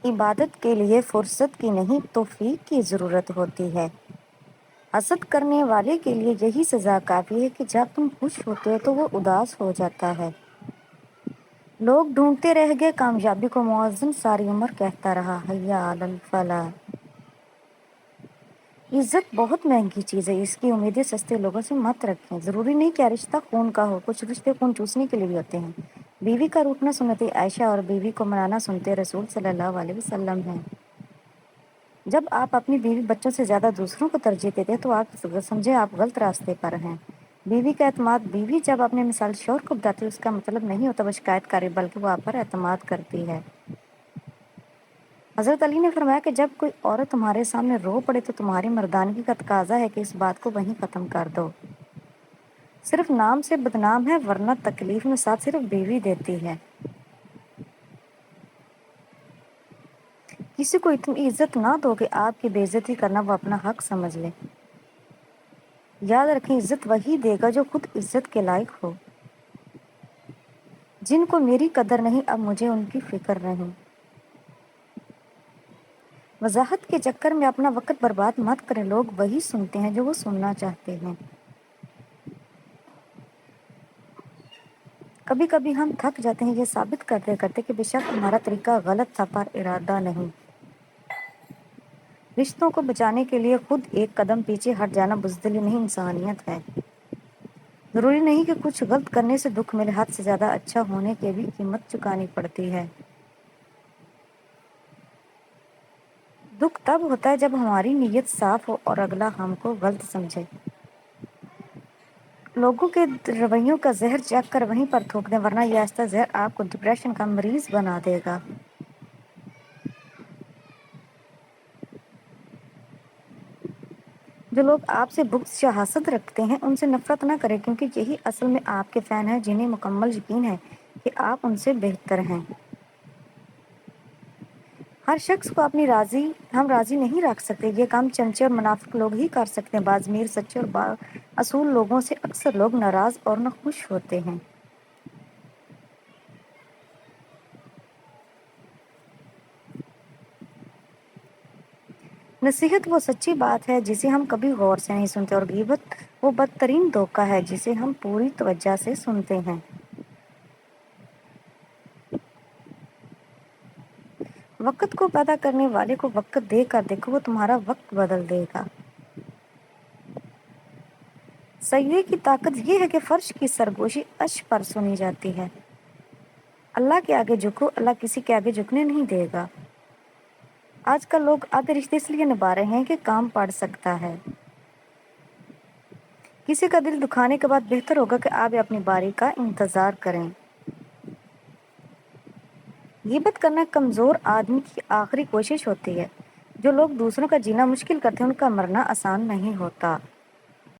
عبادت کے لیے فرصت کی نہیں توفیق کی ضرورت ہوتی ہے۔ حسد کرنے والے کے لیے یہی سزا کافی ہے کہ جب تم خوش ہوتے ہو تو وہ اداس ہو جاتا ہے۔ لوگ ڈھونڈتے رہ گئے کامیابی کو، مؤذن ساری عمر کہتا رہا حیا علی الفلاح۔ عزت بہت مہنگی چیز ہے، اس کی امیدیں سستے لوگوں سے مت رکھیں۔ ضروری نہیں کہ رشتہ خون کا ہو، کچھ رشتے خون چوسنے کے لیے بھی ہوتے ہیں۔ بیوی کا روٹھنا سنت عائشہ اور بیوی کو منانا سنت رسول صلی اللہ علیہ وسلم ہے۔ جب آپ اپنی بیوی بچوں سے زیادہ دوسروں کو ترجیح دیتے ہیں تو آپ سمجھیں آپ غلط راستے پر ہیں۔ بیوی کا اعتماد، بیوی جب اپنے مثال شوہر کو بتاتی ہے اس کا مطلب نہیں ہوتا وہ شکایت کاری، بلکہ وہ آپ پر اعتماد کرتی ہے۔ حضرت علی نے فرمایا کہ جب کوئی عورت تمہارے سامنے رو پڑے تو تمہاری مردانگی کا تقاضا ہے کہ اس بات کو وہیں ختم کر دو۔ صرف نام سے بدنام ہے ورنہ تکلیف میں ساتھ صرف بیوی دیتی ہے۔ کسی کو اتنی عزت نہ دو کہ آپ کی بے عزتی کرنا وہ اپنا حق سمجھ لے۔ یاد رکھیں عزت وہی دے گا جو خود عزت کے لائق ہو۔ جن کو میری قدر نہیں اب مجھے ان کی فکر نہیں۔ وضاحت کے چکر میں اپنا وقت برباد مت کریں، لوگ وہی سنتے ہیں جو وہ سننا چاہتے ہیں۔ کبھی کبھی ہم تھک جاتے ہیں یہ ثابت کرتے کرتے کہ بے شک ہمارا طریقہ غلط تھا پر ارادہ نہیں۔ رشتوں کو بچانے کے لیے خود ایک قدم پیچھے ہٹ جانا بزدلی نہیں انسانیت ہے۔ ضروری نہیں کہ کچھ غلط کرنے سے دکھ ملے، حد سے زیادہ اچھا ہونے کی بھی قیمت چکانی پڑتی ہے۔ دکھ تب ہوتا ہے جب ہماری نیت صاف ہو اور اگلا ہم کو غلط سمجھے۔ لوگوں کے رویوں کا زہر چکھ کر وہیں پر تھوک دیں ورنہ یہ آہستہ زہر آپ کو ڈپریشن کا مریض بنا دے گا۔ جو لوگ آپ سے بغض یا حسد رکھتے ہیں ان سے نفرت نہ کریں، کیونکہ یہی اصل میں آپ کے فین ہیں جنہیں مکمل یقین ہے کہ آپ ان سے بہتر ہیں۔ ہر شخص کو اپنی ہم راضی نہیں رکھ سکتے، یہ کام چمچے اور منافق لوگ ہی کر سکتے ہیں۔ بعض امیر، سچے اور با اصول لوگوں سے اکثر لوگ ناراض اور ناخوش ہوتے ہیں۔ نصیحت وہ سچی بات ہے جسے ہم کبھی غور سے نہیں سنتے، اور غیبت وہ بدترین دھوکہ ہے جسے ہم پوری توجہ سے سنتے ہیں۔ وقت کو پیدا کرنے والے کو وقت دے کر دیکھو، وہ تمہارا وقت بدل دے گا۔ سجدے کی طاقت یہ ہے کہ فرش کی سرگوشی عرش پر سنی جاتی ہے۔ اللہ کے آگے جھکو، اللہ کسی کے آگے جھکنے نہیں دے گا۔ آج کل لوگ آدھے رشتے اس لیے نبھا رہے ہیں کہ کام پڑ سکتا ہے۔ کسی کا دل دکھانے کے بعد بہتر ہوگا کہ آپ اپنی باری کا انتظار کریں۔ غیبت کرنا کمزور آدمی کی آخری کوشش ہوتی ہے۔ جو لوگ دوسروں کا جینا مشکل کرتے ہیں ان کا مرنا آسان نہیں ہوتا۔